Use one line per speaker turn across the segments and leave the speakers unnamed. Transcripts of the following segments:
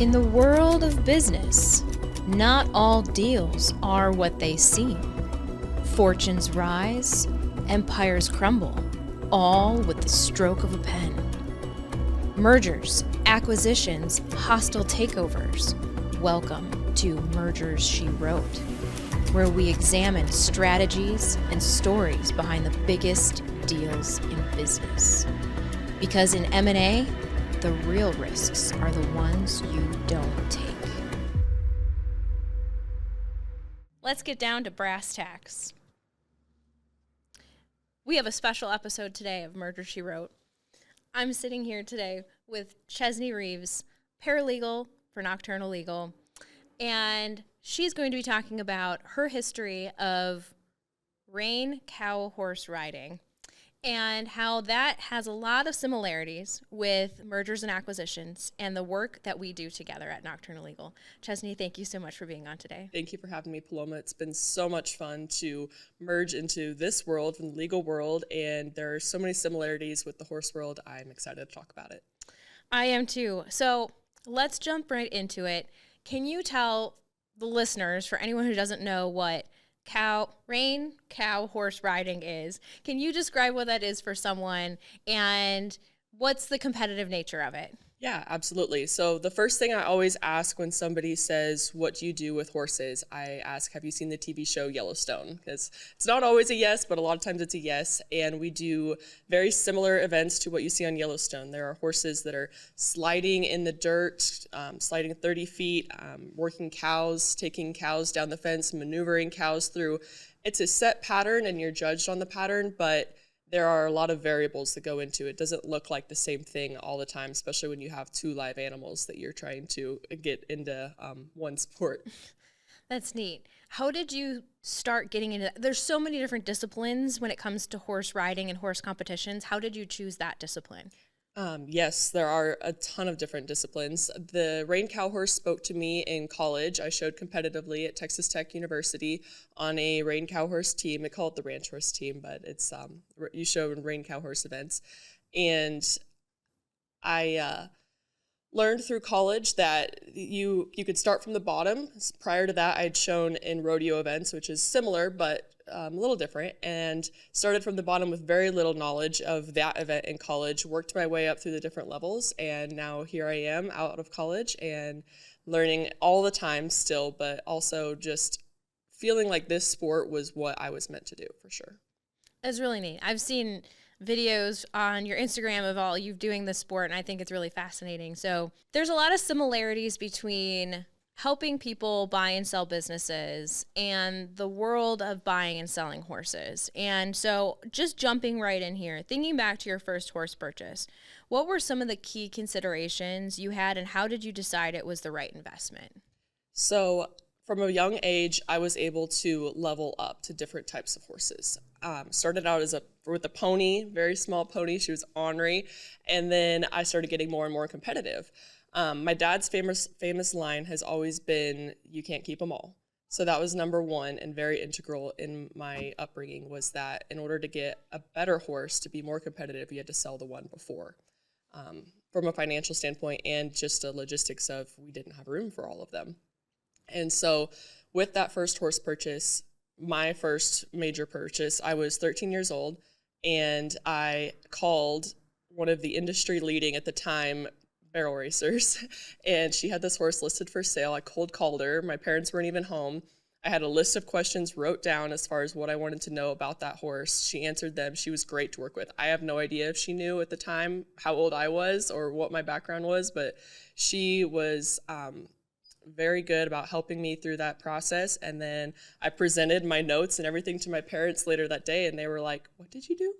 In the world of business, not all deals are what they seem. Fortunes rise, empires crumble, all with the stroke of a pen. Mergers, acquisitions, hostile takeovers. Welcome to Mergers She Wrote, where we examine strategies and stories behind the biggest deals in business. Because in M&A, the real risks are the ones you don't take. Let's get down to brass tacks. We have a special episode today of Merger She Wrote. I'm sitting here today with Chesney Reeves, paralegal for Nocturnal Legal, and she's going to be talking about her history of rein cow horse riding and how that has a lot of similarities with mergers and acquisitions and the work that we do together at Nocturnal Legal. Chesney, thank you so much for being on today.
Thank you for having me, Paloma. It's been so much fun to merge into this world from the legal world, and there are so many similarities with the horse world. I'm excited to talk about it.
I am too. So let's jump right into it. Can you tell the listeners, for anyone who doesn't know what rein cow horse riding is, can you describe what that is for someone and what's the competitive nature of it?
Yeah, absolutely. So the first thing I always ask when somebody says, what do you do with horses? I ask, have you seen the TV show Yellowstone? Because it's not always a yes, but a lot of times it's a yes. And we do very similar events to what you see on Yellowstone. There are horses that are sliding in the dirt, sliding 30 feet, working cows, taking cows down the fence, maneuvering cows through. It's a set pattern and you're judged on the pattern, but there are a lot of variables that go into it. It doesn't look like the same thing all the time, especially when you have two live animals that you're trying to get into one sport.
That's neat. How did you start getting into that? There's so many different disciplines when it comes to horse riding and horse competitions. How did you choose that discipline?
Yes, there are a ton of different disciplines. The rein cow horse spoke to me in college. I showed competitively at Texas Tech University on a rein cow horse team. They call it the ranch horse team, but it's you show in rein cow horse events. And I learned through college that you could start from the bottom. Prior to that, I'd shown in rodeo events, which is similar, but a little different, and started from the bottom with very little knowledge of that event in college, worked my way up through the different levels, and now here I am out of college and learning all the time still, but also just feeling like this sport was what I was meant to do, for sure.
That's really neat. I've seen videos on your Instagram of all you doing this sport, and I think it's really fascinating. So there's a lot of similarities between helping people buy and sell businesses and the world of buying and selling horses. And so just jumping right in here, thinking back to your first horse purchase, what were some of the key considerations you had and how did you decide it was the right investment?
So from a young age, I was able to level up to different types of horses. Started out with a pony, very small pony. She was ornery. And then I started getting more and more competitive. My dad's famous line has always been, you can't keep them all. So that was number one and very integral in my upbringing, was that in order to get a better horse, to be more competitive, you had to sell the one before. From a financial standpoint and just a logistics of, we didn't have room for all of them. And so with that first horse purchase, my first major purchase, I was 13 years old, and I called one of the industry leading at the time barrel racers, and she had this horse listed for sale. I cold called her. My parents weren't even home. I had a list of questions wrote down as far as what I wanted to know about that horse. She answered them. She was great to work with. I have no idea if she knew at the time how old I was or what my background was, but she was very good about helping me through that process. And then I presented my notes and everything to my parents later that day, and they were like, what did you do?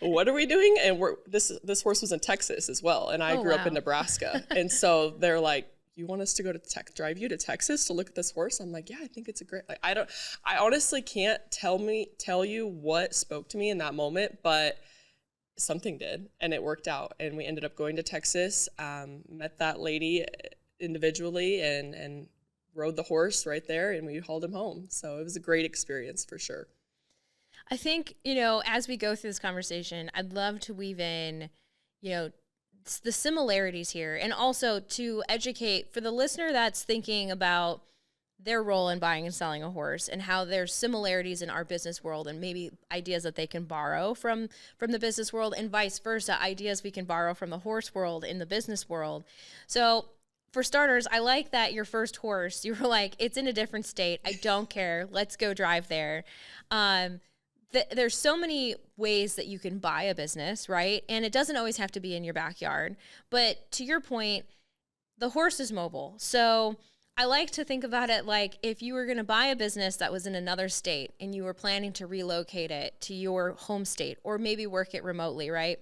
What are we doing? And this horse was in Texas as well, and I grew up in Nebraska. And so they're like, you want us to go to drive you to Texas to look at this horse? I'm like, yeah, I think it's a great, I honestly can't tell you what spoke to me in that moment, but something did, and it worked out. And we ended up going to Texas, met that lady individually, and rode the horse right there, and we hauled him home. So it was a great experience for sure.
I think, as we go through this conversation, I'd love to weave in, the similarities here, and also to educate for the listener that's thinking about their role in buying and selling a horse and how there's similarities in our business world and maybe ideas that they can borrow from the business world and vice versa, ideas we can borrow from the horse world in the business world. So for starters, I like that your first horse, you were like, it's in a different state. I don't care. Let's go drive there. There's so many ways that you can buy a business, right? And it doesn't always have to be in your backyard. But to your point, the horse is mobile. So I like to think about it like if you were going to buy a business that was in another state and you were planning to relocate it to your home state or maybe work it remotely, right?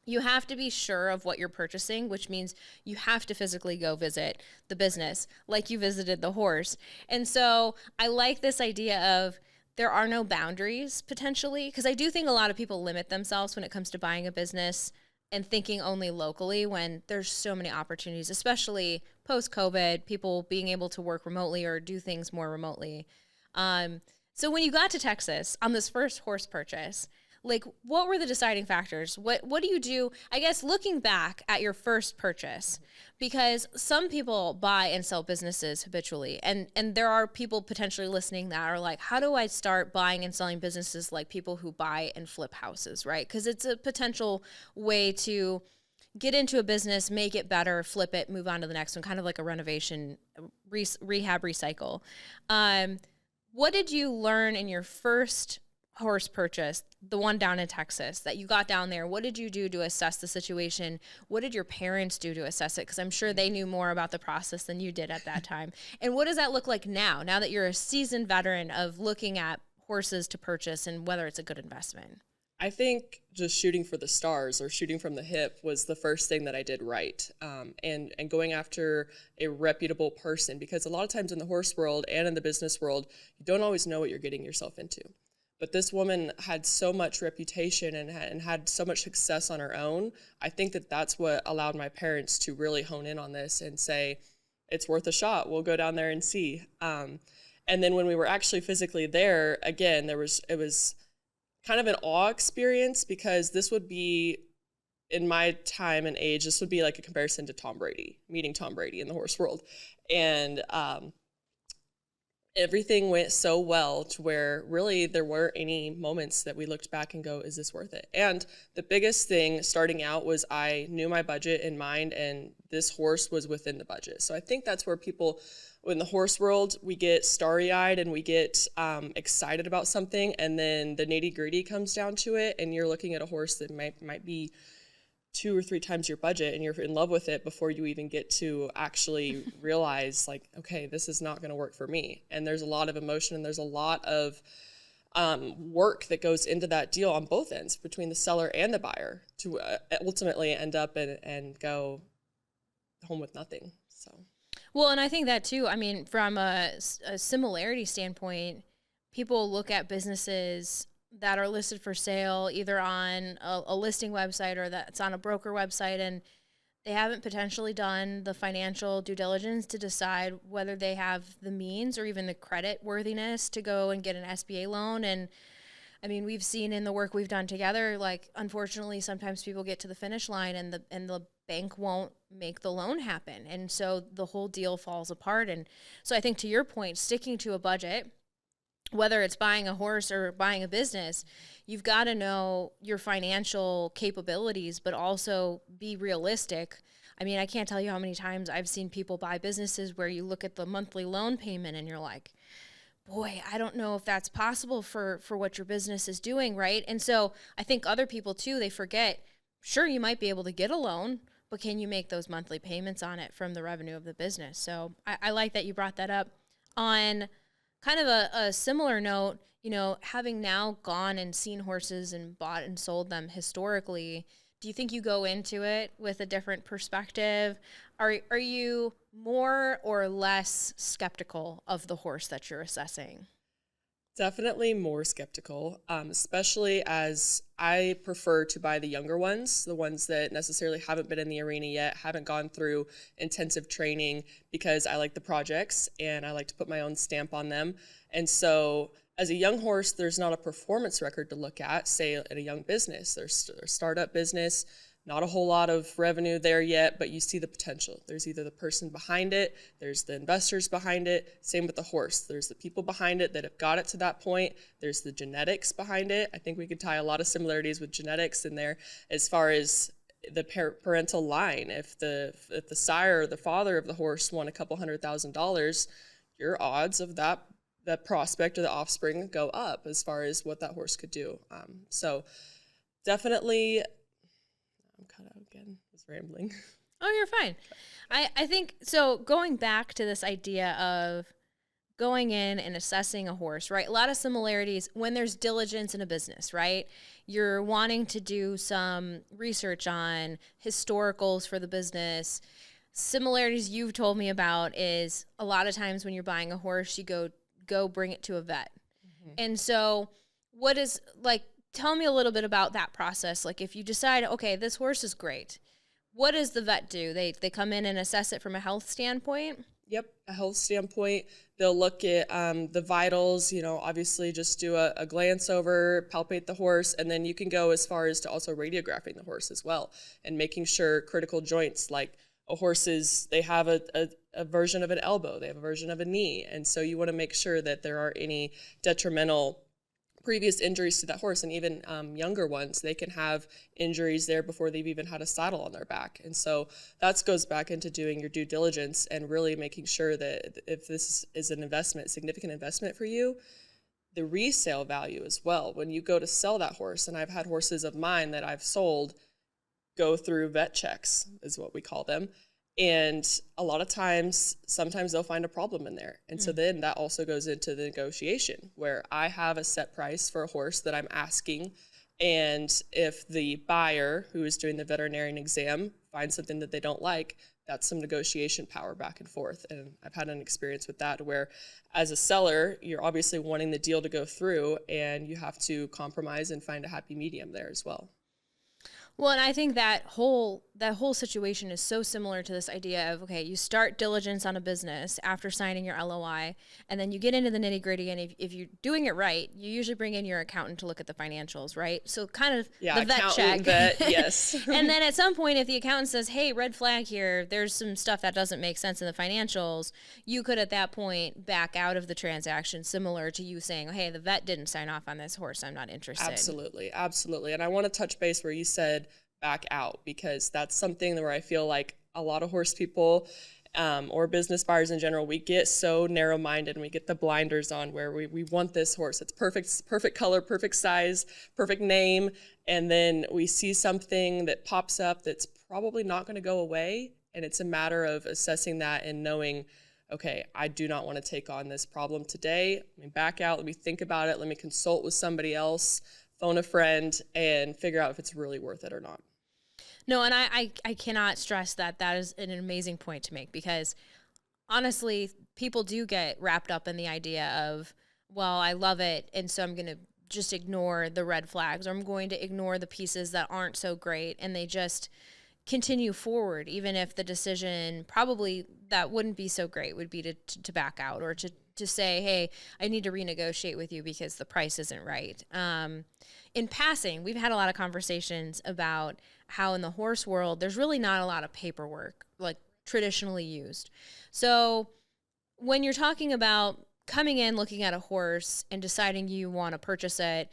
You have to be sure of what you're purchasing, which means you have to physically go visit the business like you visited the horse. And so I like this idea of there are no boundaries potentially, because I do think a lot of people limit themselves when it comes to buying a business and thinking only locally when there's so many opportunities, especially post-COVID, people being able to work remotely or do things more remotely. So when you got to Texas on this first horse purchase, like what were the deciding factors? What do you do, I guess, looking back at your first purchase? Because some people buy and sell businesses habitually, and there are people potentially listening that are like, how do I start buying and selling businesses like people who buy and flip houses, right? Because it's a potential way to get into a business, make it better, flip it, move on to the next one, kind of like a renovation, rehab, recycle. What did you learn in your first horse purchase, the one down in Texas, that you got down there? What did you do to assess the situation? What did your parents do to assess it? Because I'm sure they knew more about the process than you did at that time. And what does that look like now that you're a seasoned veteran of looking at horses to purchase and whether it's a good investment?
I think just shooting for the stars or shooting from the hip was the first thing that I did right. And going after a reputable person, because a lot of times in the horse world and in the business world, you don't always know what you're getting yourself into. But this woman had so much reputation and had so much success on her own. I think that that's what allowed my parents to really hone in on this and say, it's worth a shot. We'll go down there and see. And then when we were actually physically there, again, it was kind of an awe experience, because this would be, in my time and age, this would be like a comparison to Tom Brady, meeting Tom Brady in the horse world. And everything went so well to where really there weren't any moments that we looked back and go, is this worth it? And the biggest thing starting out was I knew my budget in mind, and this horse was within the budget. So I think that's where people, in the horse world, we get starry-eyed and we get excited about something, and then the nitty-gritty comes down to it, and you're looking at a horse that might be 2 or 3 times your budget, and you're in love with it before you even get to actually realize, like, okay, this is not going to work for me. And there's a lot of emotion and there's a lot of work that goes into that deal on both ends, between the seller and the buyer, to ultimately end up and go home with nothing. So,
well, and I think that too, I mean, from a similarity standpoint, people look at businesses that are listed for sale either on a listing website or that's on a broker website, and they haven't potentially done the financial due diligence to decide whether they have the means or even the credit worthiness to go and get an SBA loan. And I mean, we've seen in the work we've done together, like, unfortunately, sometimes people get to the finish line and the bank won't make the loan happen. And so the whole deal falls apart. And so I think, to your point, sticking to a budget, whether it's buying a horse or buying a business, you've got to know your financial capabilities, but also be realistic. I mean, I can't tell you how many times I've seen people buy businesses where you look at the monthly loan payment and you're like, boy, I don't know if that's possible for what your business is doing, right? And so I think other people too, they forget, sure, you might be able to get a loan, but can you make those monthly payments on it from the revenue of the business? So I like that you brought that up. On kind of a similar note, you know, having now gone and seen horses and bought and sold them historically, do you think you go into it with a different perspective? Are you more or less skeptical of the horse that you're assessing?
Definitely more skeptical, especially as I prefer to buy the younger ones, the ones that necessarily haven't been in the arena yet, haven't gone through intensive training, because I like the projects and I like to put my own stamp on them. And so as a young horse, there's not a performance record to look at, say at a young business, there's a startup business. not a whole lot of revenue there yet, but you see the potential. There's either the person behind it, there's the investors behind it. Same with the horse. There's the people behind it that have got it to that point. There's the genetics behind it. I think we could tie a lot of similarities with genetics in there as far as the parental line. If the sire or the father of the horse won a couple $100,000, your odds of that prospect or the offspring go up as far as what that horse could do. So definitely, I'm cut out again. I was rambling.
Oh, you're fine. I think, so going back to this idea of going in and assessing a horse, right? A lot of similarities when there's diligence in a business, right? You're wanting to do some research on historicals for the business. Similarities you've told me about is a lot of times when you're buying a horse, you go bring it to a vet. Mm-hmm. And so what is, like, tell me a little bit about that process. Like, if you decide, okay, this horse is great, what does the vet do? They come in and assess it from a health standpoint?
Yep, a health standpoint. They'll look at the vitals, obviously just do a glance over, palpate the horse, and then you can go as far as to also radiographing the horse as well and making sure critical joints, like a horse's, they have a version of an elbow, they have a version of a knee, and so you want to make sure that there aren't any detrimental previous injuries to that horse, and even younger ones, they can have injuries there before they've even had a saddle on their back. And so that goes back into doing your due diligence and really making sure that if this is an investment, significant investment for you, the resale value as well. When you go to sell that horse, and I've had horses of mine that I've sold go through vet checks, is what we call them. And a lot of times, sometimes they'll find a problem in there. And so then that also goes into the negotiation where I have a set price for a horse that I'm asking. And if the buyer who is doing the veterinarian exam finds something that they don't like, that's some negotiation power back and forth. And I've had an experience with that where as a seller, you're obviously wanting the deal to go through and you have to compromise and find a happy medium there as well.
Well, and I think that whole situation is so similar to this idea of, okay, you start diligence on a business after signing your LOI, and then you get into the nitty gritty. And if you're doing it right, you usually bring in your accountant to look at the financials, right? So kind of the vet check.
Yes.
And then at some point, if the accountant says, hey, red flag here, there's some stuff that doesn't make sense in the financials, you could at that point back out of the transaction, similar to you saying, hey, the vet didn't sign off on this horse, I'm not interested.
Absolutely. And I want to touch base where you said back out, because that's something where I feel like a lot of horse people or business buyers in general, we get so narrow-minded and we get the blinders on where we want this horse. It's perfect color, perfect size, perfect name. And then we see something that pops up that's probably not going to go away. And it's a matter of assessing that and knowing, okay, I do not want to take on this problem today. Let me back out. Let me think about it. Let me consult with somebody else, phone a friend, and figure out if it's really worth it or not.
No, and I cannot stress that is an amazing point to make, because honestly, people do get wrapped up in the idea of, well, I love it, and so I'm going to just ignore the red flags, or I'm going to ignore the pieces that aren't so great, and they just continue forward, even if the decision probably that wouldn't be so great would be to back out, or to say, hey, I need to renegotiate with you because the price isn't right. In passing, we've had a lot of conversations about how in the horse world, there's really not a lot of paperwork like traditionally used. So when you're talking about coming in, looking at a horse and deciding you want to purchase it,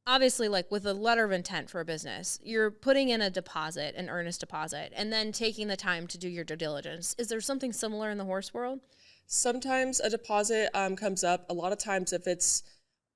obviously, like with a letter of intent for a business, you're putting in a deposit, an earnest deposit, and then taking the time to do your due diligence. Is there something similar in the horse world?
Sometimes a deposit comes up. A lot of times if it's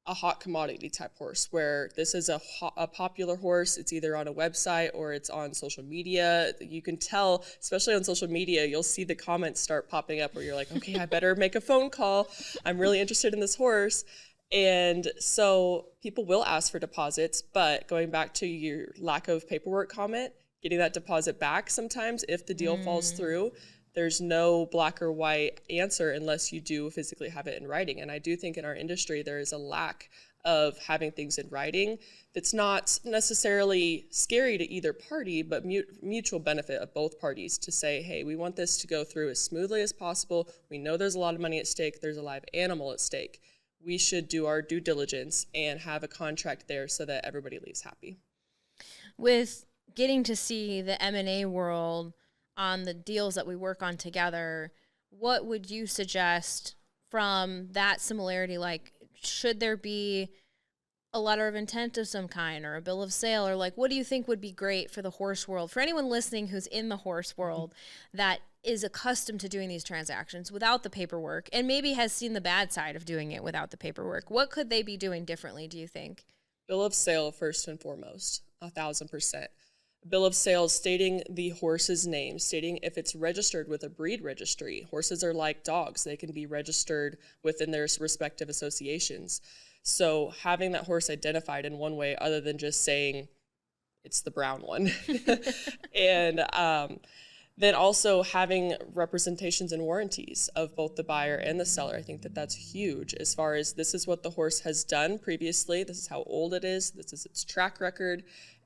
a hot commodity type horse, where this is a popular horse, it's either on a website or it's on social media. You can tell, especially on social media, you'll see the comments start popping up where you're like, okay, I better make a phone call. I'm really interested in this horse. And so people will ask for deposits, but going back to your lack of paperwork comment, getting that deposit back sometimes if the deal falls through, there's no black or white answer unless you do physically have it in writing. And I do think in our industry, there is a lack of having things in writing that's not necessarily scary to either party, but mutual benefit of both parties to say, hey, we want this to go through as smoothly as possible. We know there's a lot of money at stake. There's a live animal at stake. We should do our due diligence and have a contract there so that everybody leaves happy.
With getting to see the M&A world on the deals that we work on together, what would you suggest from that similarity? Like, should there be a letter of intent of some kind or a bill of sale, or like, what do you think would be great for the horse world, for anyone listening who's in the horse world that is accustomed to doing these transactions without the paperwork and maybe has seen the bad side of doing it without the paperwork? What could they be doing differently, do you think?
Bill of sale first and foremost, 1,000%. Bill of sale stating the horse's name, stating if it's registered with a breed registry. Horses are like dogs. They can be registered within their respective associations. So having that horse identified in one way other than just saying it's the brown one. And then also having representations and warranties of both the buyer and the seller. I think that that's huge as far as this is what the horse has done previously. This is how old it is. This is its track record,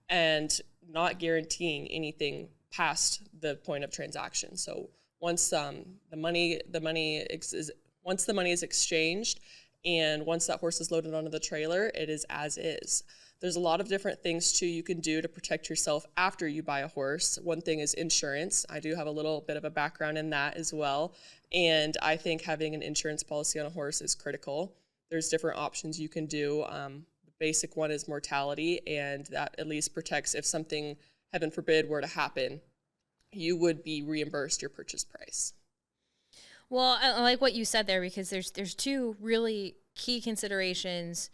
and not guaranteeing anything past the point of transaction. So once the money is exchanged, and once that horse is loaded onto the trailer, it is as is. There's a lot of different things too you can do to protect yourself after you buy a horse. One thing is insurance. I do have a little bit of a background in that as well. And I think having an insurance policy on a horse is critical. There's different options you can do. The basic one is mortality, and that at least protects if something, heaven forbid, were to happen, you would be reimbursed your purchase price.
Well, I like what you said there, because there's two really key considerations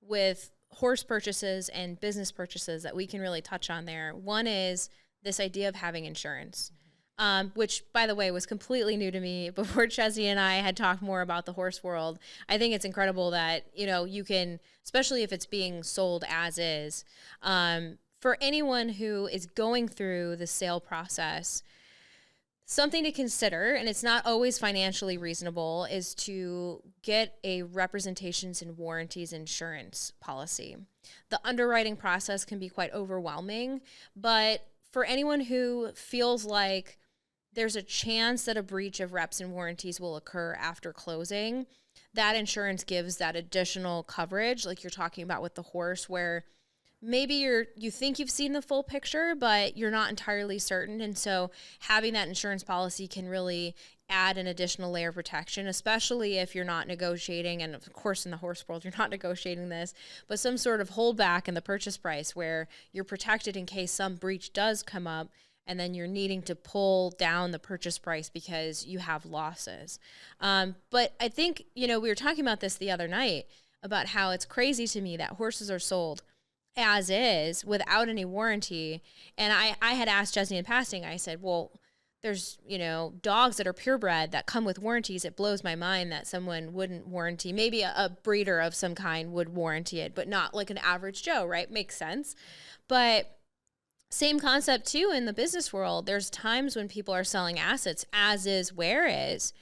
with horse purchases and business purchases that we can really touch on there. One is this idea of having insurance, which, by the way, was completely new to me before Chesney and I had talked more about the horse world. I think it's incredible that, you can, especially if it's being sold as is, for anyone who is going through the sale process, something to consider, and it's not always financially reasonable, is to get a representations and warranties insurance policy. The underwriting process can be quite overwhelming, but for anyone who feels like there's a chance that a breach of reps and warranties will occur after closing, that insurance gives that additional coverage, like you're talking about with the horse, where maybe you think you've seen the full picture, but you're not entirely certain. And so having that insurance policy can really add an additional layer of protection, especially if you're not negotiating. And of course, in the horse world, you're not negotiating this, but some sort of holdback in the purchase price where you're protected in case some breach does come up, and then you're needing to pull down the purchase price because you have losses. But I think, we were talking about this the other night about how it's crazy to me that horses are sold as is without any warranty. And I had asked Chesney in passing, I said, well, there's, dogs that are purebred that come with warranties. It blows my mind that someone wouldn't warranty. Maybe a breeder of some kind would warranty it, but not like an average Joe, right? Makes sense. But same concept too in the business world. There's times when people are selling assets as is, where is.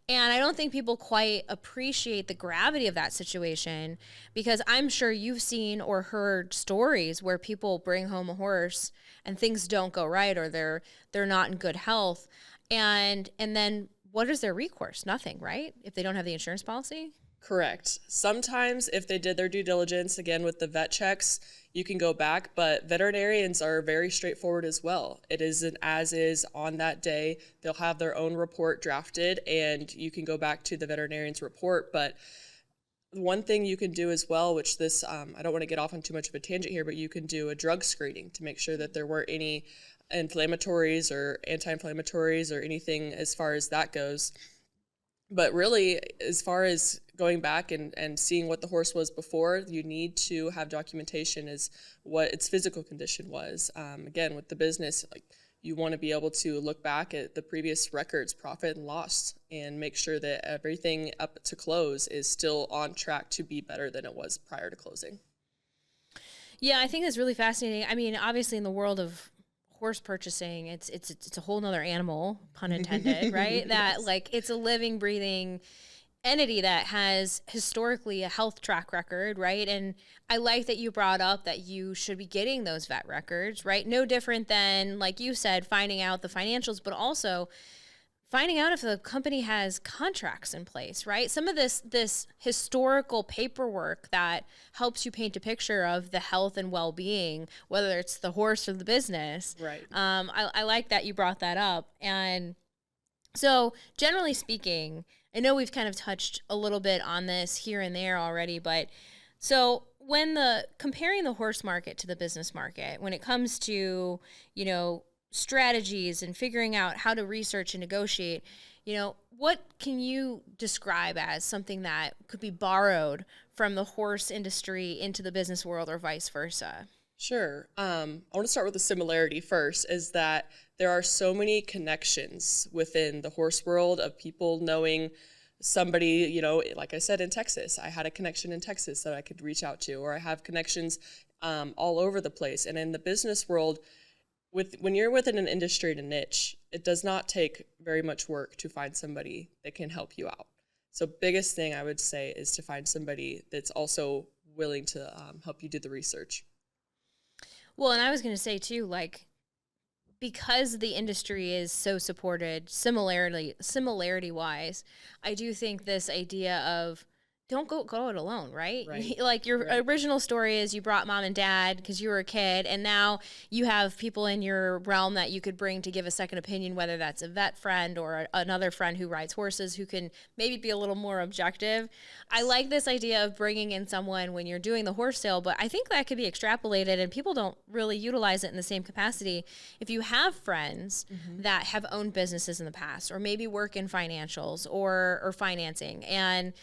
And I don't think people quite appreciate the gravity of that situation, because I'm sure you've seen or heard stories where people bring home a horse and things don't go right, or they're not in good health. And then what is their recourse? Nothing, right? If they don't have the insurance policy?
Correct. Sometimes if they did their due diligence, again with the vet checks, you can go back, but veterinarians are very straightforward as well. It is an as is on that day. They'll have their own report drafted, and you can go back to the veterinarian's report. But one thing you can do as well, which this, I don't want to get off on too much of a tangent here, but you can do a drug screening to make sure that there weren't any inflammatories or anti-inflammatories or anything as far as that goes. But really, as far as going back and seeing what the horse was before, you need to have documentation as what its physical condition was. Again, with the business, like, you want to be able to look back at the previous records, profit and loss, and make sure that everything up to close is still on track to be better than it was prior to closing.
Yeah, I think that's really fascinating. I mean, obviously in the world of horse purchasing, it's a whole nother animal, pun intended, right? That
Yes.
like it's a living, breathing entity that has historically a health track record, right? And I like that you brought up that you should be getting those vet records, right? No different than, like you said, finding out the financials, but also finding out if the company has contracts in place, right? Some of this historical paperwork that helps you paint a picture of the health and well-being, whether it's the horse or the business.
Right.
I like that you brought that up. And so generally speaking, I know we've kind of touched a little bit on this here and there already, but so when comparing the horse market to the business market, when it comes to, strategies and figuring out how to research and negotiate, what can you describe as something that could be borrowed from the horse industry into the business world or vice versa?
Sure. I want to start with the similarity first, is that there are so many connections within the horse world of people knowing somebody, like I said, in Texas. I had a connection in Texas that I could reach out to, or I have connections all over the place. And in the business world, when you're within an industry and a niche, it does not take very much work to find somebody that can help you out. So biggest thing I would say is to find somebody that's also willing to help you do the research.
Well, and I was going to say too, like, because the industry is so supported, similarity wise, I do think this idea of don't go it alone, right? Like your original story is you brought mom and dad because you were a kid, and now you have people in your realm that you could bring to give a second opinion, whether that's a vet friend or another friend who rides horses who can maybe be a little more objective. I like this idea of bringing in someone when you're doing the horse sale, but I think that could be extrapolated and people don't really utilize it in the same capacity. If you have friends that have owned businesses in the past, or maybe work in financials or financing, and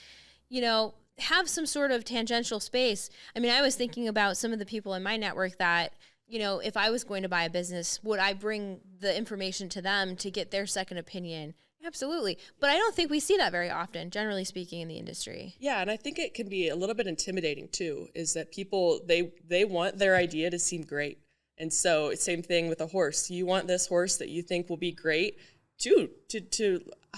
have some sort of tangential space. I mean, I was thinking about some of the people in my network that, if I was going to buy a business, would I bring the information to them to get their second opinion? Absolutely. But I don't think we see that very often, generally speaking, in the industry.
Yeah, and I think it can be a little bit intimidating too, is that people, they want their idea to seem great. And so same thing with a horse. You want this horse that you think will be great to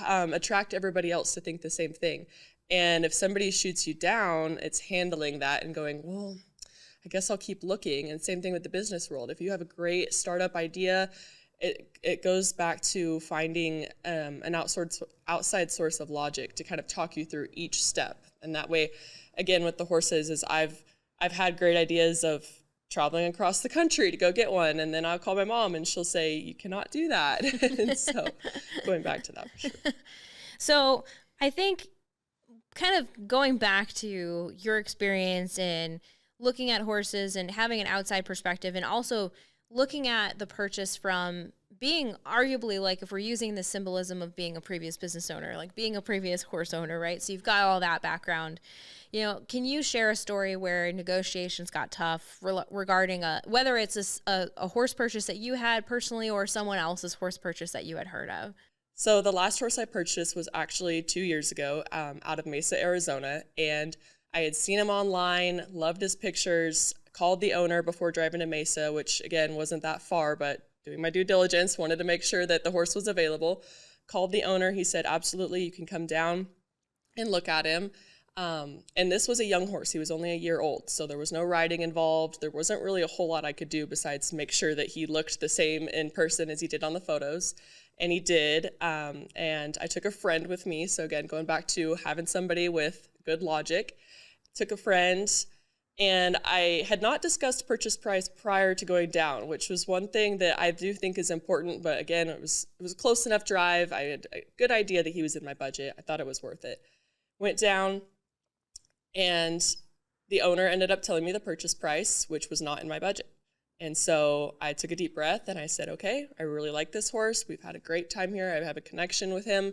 attract everybody else to think the same thing. And if somebody shoots you down, it's handling that and going, well, I guess I'll keep looking. And same thing with the business world. If you have a great startup idea, it goes back to finding an outside source of logic to kind of talk you through each step. And that way, again, with the horses, is I've had great ideas of traveling across the country to go get one, and then I'll call my mom and she'll say, you cannot do that. And so going back to that for sure.
So I think kind of going back to your experience in looking at horses and having an outside perspective, and also looking at the purchase from being arguably, like, if we're using the symbolism of being a previous business owner, like being a previous horse owner, right? So you've got all that background. Can you share a story where negotiations got tough regarding whether it's a horse purchase that you had personally or someone else's horse purchase that you had heard of?
So the last horse I purchased was actually 2 years ago out of Mesa, Arizona. And I had seen him online, loved his pictures, called the owner before driving to Mesa, which again wasn't that far, but doing my due diligence, wanted to make sure that the horse was available. Called the owner. He said, absolutely, you can come down and look at him. And this was a young horse. He was only a year old, so there was no riding involved. There wasn't really a whole lot I could do besides make sure that he looked the same in person as he did on the photos. And he did. And I took a friend with me. So again, going back to having somebody with good logic, took a friend. And I had not discussed purchase price prior to going down, which was one thing that I do think is important. But again, it was a close enough drive. I had a good idea that he was in my budget. I thought it was worth it. Went down, and the owner ended up telling me the purchase price, which was not in my budget. And so I took a deep breath and I said, okay, I really like this horse. We've had a great time here. I have a connection with him.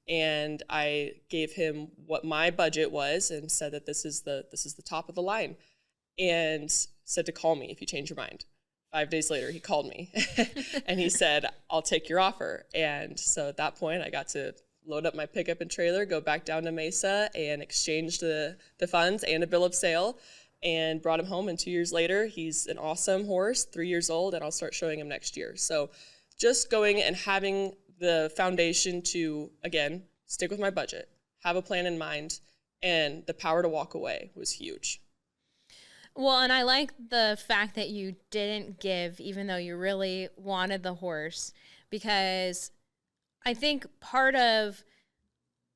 And I gave him what my budget was and said that this is the top of the line, and said to call me if you change your mind. 5 days later, he called me and he said, I'll take your offer. And so at that point, I got to load up my pickup and trailer, go back down to Mesa and exchange the funds and a bill of sale, and brought him home. And 2 years later, he's an awesome horse, 3 years old, and I'll start showing him next year. So just going and having the foundation to, again, stick with my budget, have a plan in mind, and the power to walk away was huge.
Well, and I like the fact that you didn't give, even though you really wanted the horse, because I think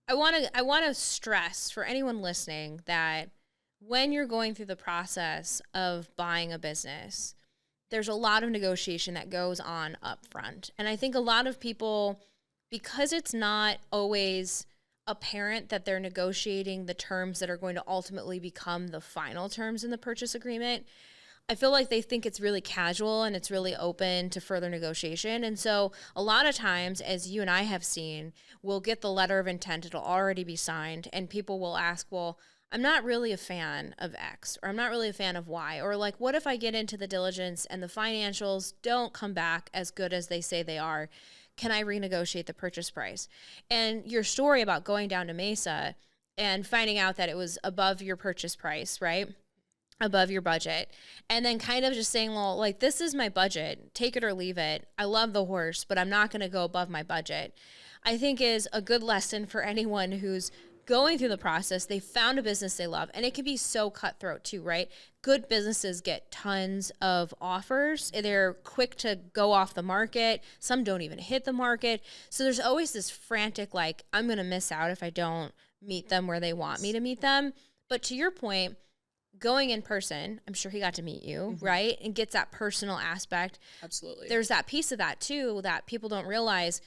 I want to stress for anyone listening that when you're going through the process of buying a business, there's a lot of negotiation that goes on up front. And I think a lot of people, because it's not always apparent that they're negotiating the terms that are going to ultimately become the final terms in the purchase agreement, I feel like they think it's really casual and it's really open to further negotiation. And so a lot of times, as you and I have seen, we'll get the letter of intent, it'll already be signed, and people will ask, well, I'm not really a fan of X, or I'm not really a fan of Y, or like, what if I get into the diligence and the financials don't come back as good as they say they are? Can I renegotiate the purchase price? And your story about going down to Mesa and finding out that it was above your purchase price, right? Above your budget, and then kind of just saying, well, like, this is my budget, take it or leave it. I love the horse, but I'm not going to go above my budget, I think is a good lesson for anyone who's going through the process. They found a business they love, and it can be so cutthroat too, right? Good businesses get tons of offers. They're quick to go off the market. Some don't even hit the market. So there's always this frantic, like, I'm going to miss out if I don't meet them where they want me to meet them. But to your point, going in person, I'm sure he got to meet you, right? And gets that personal aspect.
Absolutely.
There's that piece of that too that people don't realize.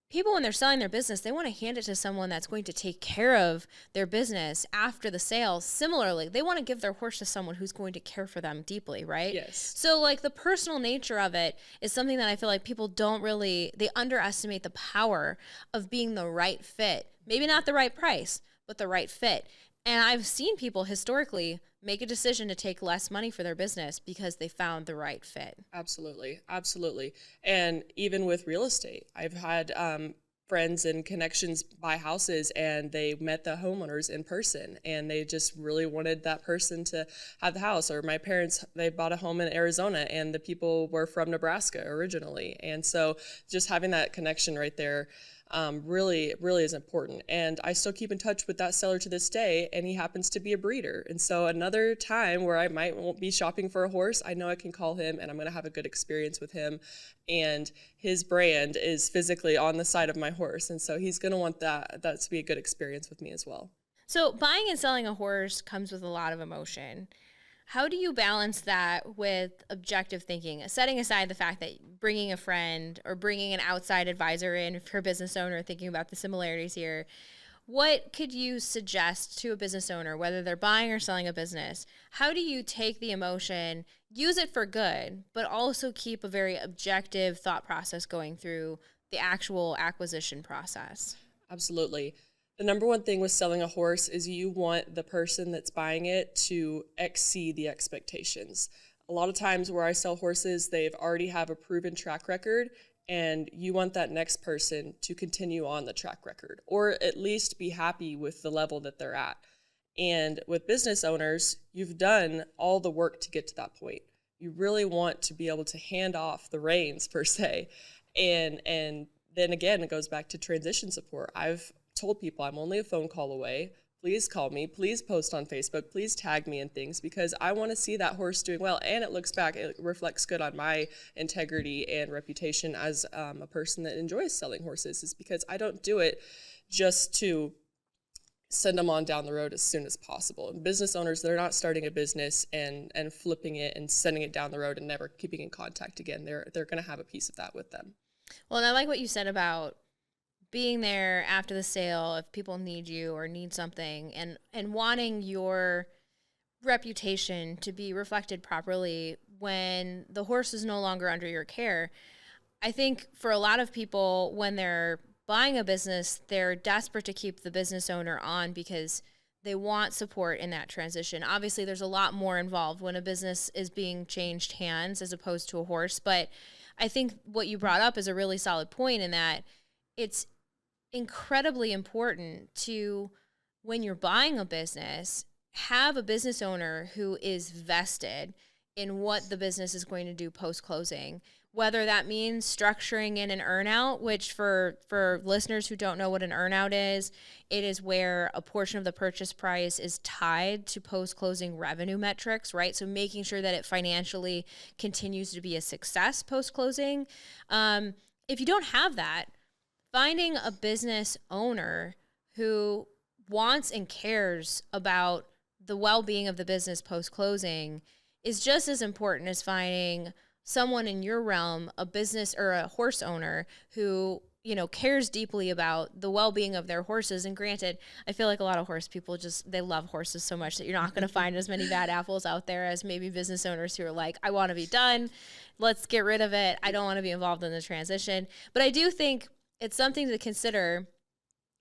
People, when they're selling their business, they want to hand it to someone that's going to take care of their business after the sale. Similarly, they want to give their horse to someone who's going to care for them deeply, right?
Yes.
So like the personal nature of it is something that I feel like people don't really, they underestimate the power of being the right fit. Maybe not the right price, but the right fit. And I've seen people historically make a decision to take less money for their business because they found the right fit.
Absolutely. Absolutely. And even with real estate, I've had friends and connections buy houses, and they met the homeowners in person, and they just really wanted that person to have the house. Or my parents, they bought a home in Arizona, and the people were from Nebraska originally. And so just having that connection right there really is important. And I still keep in touch with that seller to this day, and he happens to be a breeder. And so another time where I won't be shopping for a horse, I know I can call him and I'm going to have a good experience with him. And his brand is physically on the side of my horse. And so he's going to want that to be a good experience with me as well.
So buying and selling a horse comes with a lot of emotion. How do you balance that with objective thinking, setting aside the fact that bringing a friend or bringing an outside advisor in, if you're a business owner, thinking about the similarities here? What could you suggest to a business owner, whether they're buying or selling a business? How do you take the emotion, use it for good, but also keep a very objective thought process going through the actual acquisition process?
Absolutely. The number one thing with selling a horse is you want the person that's buying it to exceed the expectations. A lot of times where I sell horses, they've already have a proven track record, and you want that next person to continue on the track record, or at least be happy with the level that they're at. And with business owners, you've done all the work to get to that point. You really want to be able to hand off the reins per se. And then again, it goes back to transition support. I've told people I'm only a phone call away. Please call me. Please post on Facebook. Please tag me in things, because I want to see that horse doing well. And it reflects good on my integrity and reputation as a person that enjoys selling horses, is because I don't do it just to send them on down the road as soon as possible. And business owners, they're not starting a business and flipping it and sending it down the road and never keeping in contact again. They're going to have a piece of that with them.
Well, and I like what you said about being there after the sale if people need you or need something, and wanting your reputation to be reflected properly when the horse is no longer under your care. I think for a lot of people, when they're buying a business, they're desperate to keep the business owner on because they want support in that transition. Obviously, there's a lot more involved when a business is being changed hands as opposed to a horse. But I think what you brought up is a really solid point, in that it's incredibly important to, when you're buying a business, have a business owner who is vested in what the business is going to do post-closing, whether that means structuring in an earnout, which for listeners who don't know what an earnout is, it is where a portion of the purchase price is tied to post-closing revenue metrics, right? So making sure that it financially continues to be a success post-closing. If you don't have that, finding a business owner who wants and cares about the well-being of the business post-closing is just as important as finding someone in your realm, a business or a horse owner who, you know, cares deeply about the well-being of their horses. And granted, I feel like a lot of horse people they love horses so much that you're not going to find as many bad apples out there as maybe business owners who are like, I want to be done. Let's get rid of it. I don't want to be involved in the transition. But I do think it's something to consider.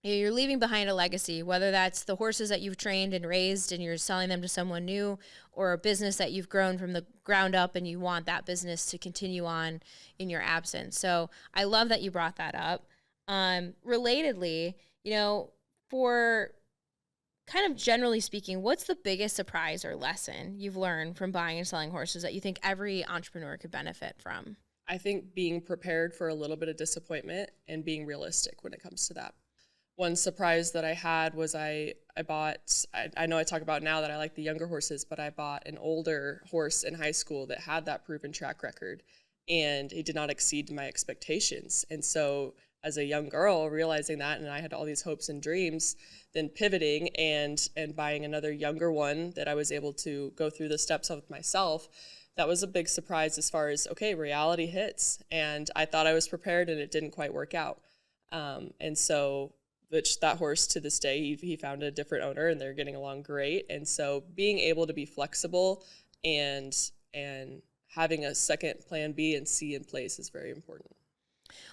You're leaving behind a legacy, whether that's the horses that you've trained and raised and you're selling them to someone new, or a business that you've grown from the ground up and you want that business to continue on in your absence. So I love that you brought that up. Relatedly, you know, for kind of generally speaking, what's the biggest surprise or lesson you've learned from buying and selling horses that you think every entrepreneur could benefit from?
I think being prepared for a little bit of disappointment and being realistic when it comes to that. One surprise that I had was I know I talk about now that I like the younger horses, but I bought an older horse in high school that had that proven track record, and it did not exceed my expectations. And so as a young girl, realizing that, and I had all these hopes and dreams, then pivoting and buying another younger one that I was able to go through the steps of myself, that was a big surprise as far as, okay, reality hits. And I thought I was prepared and it didn't quite work out. And so which that horse to this day, he found a different owner and they're getting along great. And so being able to be flexible and having a second plan B and C in place is very important.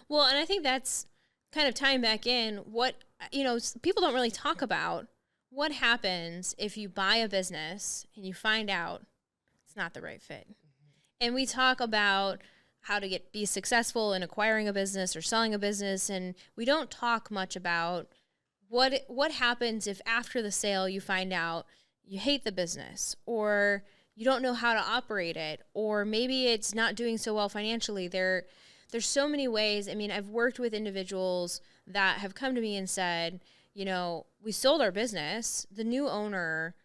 Well, and I think that's kind of tying back in what, you know, people don't really talk about what happens if you buy a business and you find out it's not the right fit. And we talk about how to be successful in acquiring a business or selling a business, and we don't talk much about what happens if after the sale you find out you hate the business or you don't know how to operate it, or maybe it's not doing so well financially. There's so many ways. I mean, I've worked with individuals that have come to me and said, you know, we sold our business. The new owner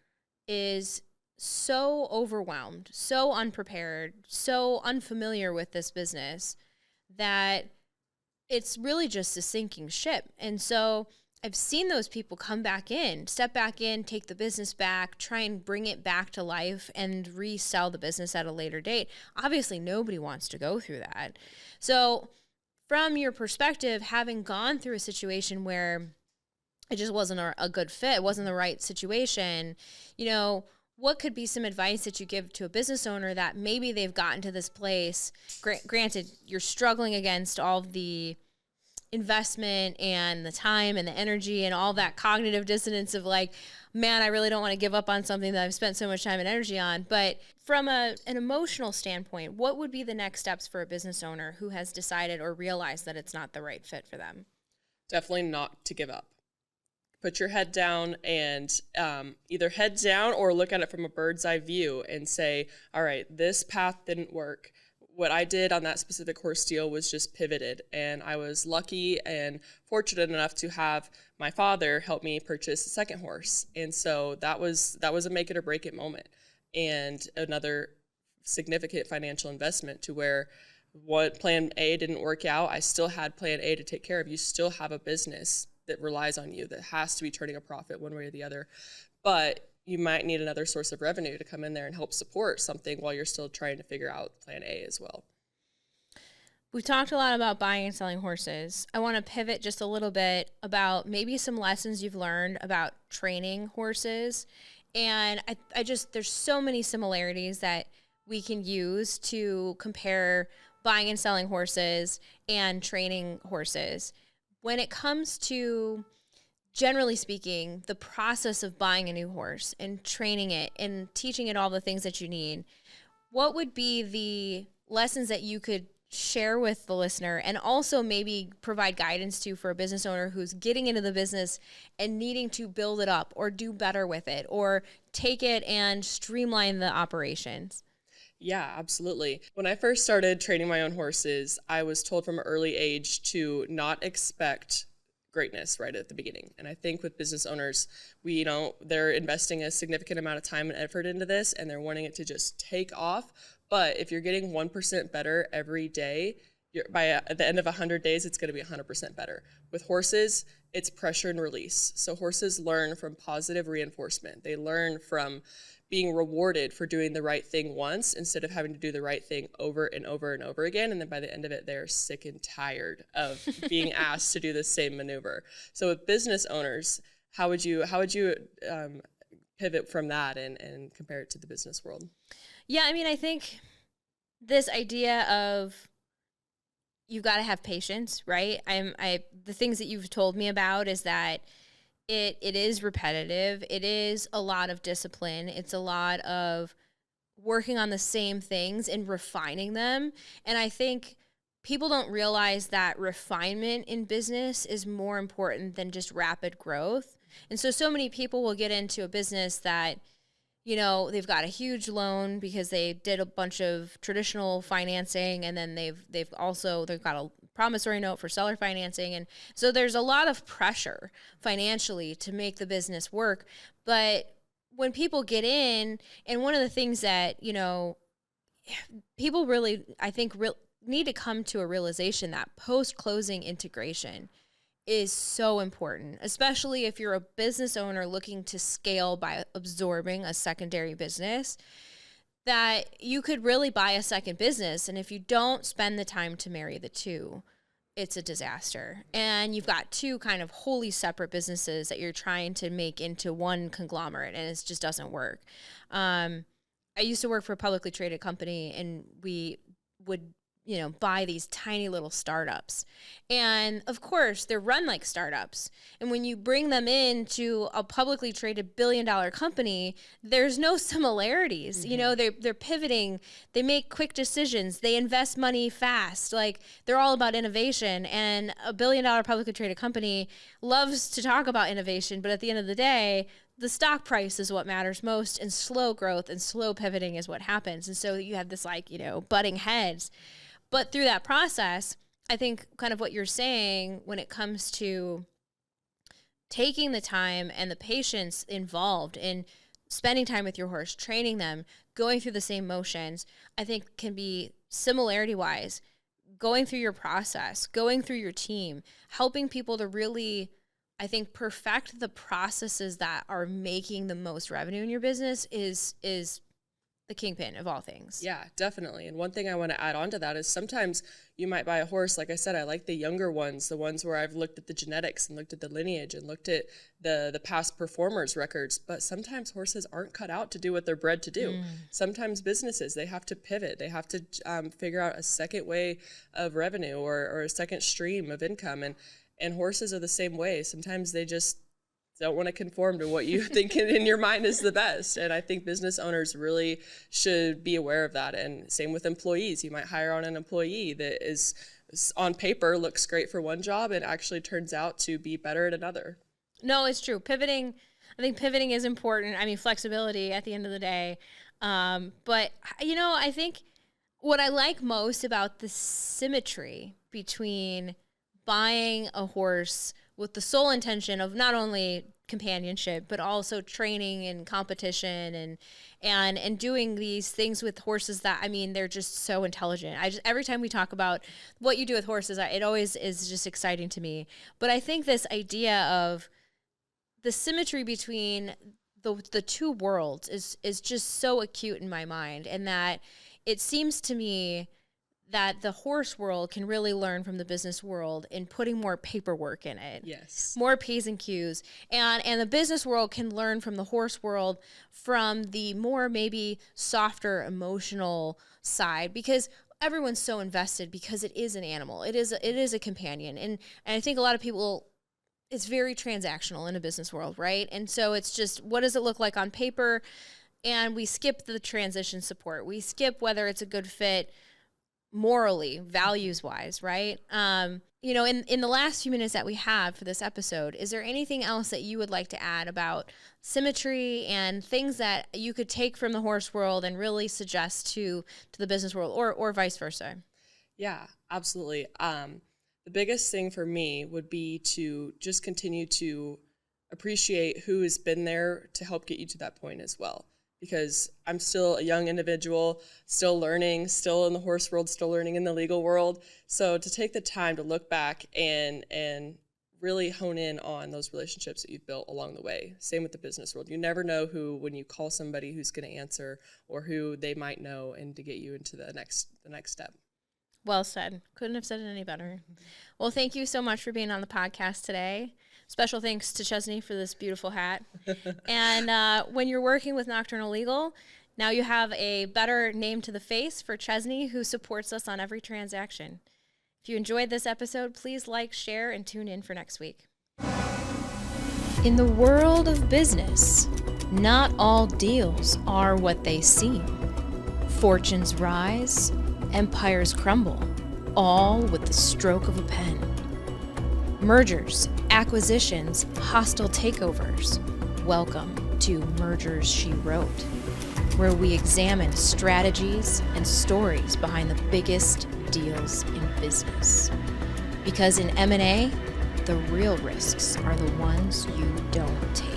is so overwhelmed, so unprepared, so unfamiliar with this business that it's really just a sinking ship. And so I've seen those people come back in, step back in, take the business back, try and bring it back to life and resell the business at a later date. Obviously, nobody wants to go through that. So from your perspective, having gone through a situation where it just wasn't a good fit, it wasn't the right situation, you know, what could be some advice that you give to a business owner that maybe they've gotten to this place? Granted, you're struggling against all of the investment and the time and the energy and all that cognitive dissonance of like, man, I really don't want to give up on something that I've spent so much time and energy on. But from an emotional standpoint, what would be the next steps for a business owner who has decided or realized that it's not the right fit for them?
Definitely not to give up. Put your head down and either head down or look at it from a bird's eye view and say, all right, this path didn't work. What I did on that specific horse deal was just pivoted, and I was lucky and fortunate enough to have my father help me purchase a second horse. And so that was a make it or break it moment, and another significant financial investment to where what plan A didn't work out, I still had plan A to take care of. You still have a business that relies on you, that has to be turning a profit one way or the other. But you might need another source of revenue to come in there and help support something while you're still trying to figure out plan A as well.
We've talked a lot about buying and selling horses. I want to pivot just a little bit about maybe some lessons you've learned about training horses. And I just, there's so many similarities that we can use to compare buying and selling horses and training horses. When it comes to, generally speaking, the process of buying a new horse and training it and teaching it all the things that you need, what would be the lessons that you could share with the listener and also maybe provide guidance to for a business owner who's getting into the business and needing to build it up or do better with it or take it and streamline the operations?
Yeah, absolutely. When I first started training my own horses, I was told from an early age to not expect greatness right at the beginning. And I think with business owners, they're investing a significant amount of time and effort into this, and they're wanting it to just take off. But if you're getting 1% better every day, at the end of 100 days, it's going to be 100% better. With horses, it's pressure and release. So horses learn from positive reinforcement. They learn from being rewarded for doing the right thing once instead of having to do the right thing over and over and over again. And then by the end of it, they're sick and tired of being asked to do the same maneuver. So with business owners, how would you pivot from that and compare it to the business world?
Yeah, I mean, I think this idea of you've got to have patience, right? The things that you've told me about is that it is repetitive. It is a lot of discipline. It's a lot of working on the same things and refining them. And I think people don't realize that refinement in business is more important than just rapid growth. And so many people will get into a business that, you know, they've got a huge loan because they did a bunch of traditional financing, and then they've got a promissory note for seller financing. And so there's a lot of pressure financially to make the business work. But when people get in, and one of the things that, you know, people really, I think, need to come to a realization that post-closing integration is so important, especially if you're a business owner looking to scale by absorbing a secondary business, that you could really buy a second business. And if you don't spend the time to marry the two, it's a disaster. And you've got two kind of wholly separate businesses that you're trying to make into one conglomerate, and it just doesn't work. I used to work for a publicly traded company, and we would, you know, buy these tiny little startups. And of course, they're run like startups. And when you bring them into a publicly traded billion-dollar company, there's no similarities. Mm-hmm. You know, they're pivoting, they make quick decisions, they invest money fast. Like, they're all about innovation. And a billion-dollar publicly traded company loves to talk about innovation, but at the end of the day, the stock price is what matters most, and slow growth and slow pivoting is what happens. And so you have this, like, you know, butting heads. But through that process, I think kind of what you're saying when it comes to taking the time and the patience involved in spending time with your horse, training them, going through the same motions, I think can be similarity-wise, going through your process, going through your team, helping people to really, I think, perfect the processes that are making the most revenue in your business is the kingpin of all things.
Yeah, definitely. And one thing I want to add on to that is sometimes you might buy a horse. Like I said, I like the younger ones, the ones where I've looked at the genetics and looked at the lineage and looked at the past performers records. But sometimes horses aren't cut out to do what they're bred to do. Sometimes businesses, they have to pivot. They have to figure out a second way of revenue or a second stream of income. And horses are the same way. Sometimes they just don't want to conform to what you think in your mind is the best. And I think business owners really should be aware of that. And same with employees. You might hire on an employee that is on paper looks great for one job and actually turns out to be better at another.
No, it's true. Pivoting, I think pivoting is important. I mean, flexibility at the end of the day. But, you know, I think what I like most about the symmetry between buying a horse with the sole intention of not only companionship, but also training and competition and doing these things with horses that, I mean, they're just so intelligent. Every time we talk about what you do with horses, it always is just exciting to me. But I think this idea of the symmetry between the two worlds is just so acute in my mind, and that it seems to me that the horse world can really learn from the business world in putting more paperwork in it.
Yes.
More P's and Q's. And the business world can learn from the horse world from the more maybe softer emotional side, because everyone's so invested because it is an animal. It is a companion. And I think a lot of people, it's very transactional in a business world, right? And so it's just, what does it look like on paper? And we skip the transition support. We skip whether it's a good fit morally, values-wise, right? You know, in the last few minutes that we have for this episode, is there anything else that you would like to add about symmetry and things that you could take from the horse world and really suggest to the business world, or vice versa?
Yeah, absolutely. The biggest thing for me would be to just continue to appreciate who has been there to help get you to that point as well. Because I'm still a young individual, still learning, still in the horse world, still learning in the legal world. So to take the time to look back and really hone in on those relationships that you've built along the way. Same with the business world. You never know who, when you call somebody, who's going to answer, or who they might know, and to get you into the next step.
Well said. Couldn't have said it any better. Well, thank you so much for being on the podcast today. Special thanks to Chesney for this beautiful hat. And when you're working with Nocturnal Legal, now you have a better name to the face for Chesney, who supports us on every transaction. If you enjoyed this episode, please like, share, and tune in for next week.
In the world of business, not all deals are what they seem. Fortunes rise, empires crumble, all with the stroke of a pen. Mergers, acquisitions, hostile takeovers. Welcome to Mergers She Wrote, where we examine strategies and stories behind the biggest deals in business. Because in M&A, the real risks are the ones you don't take.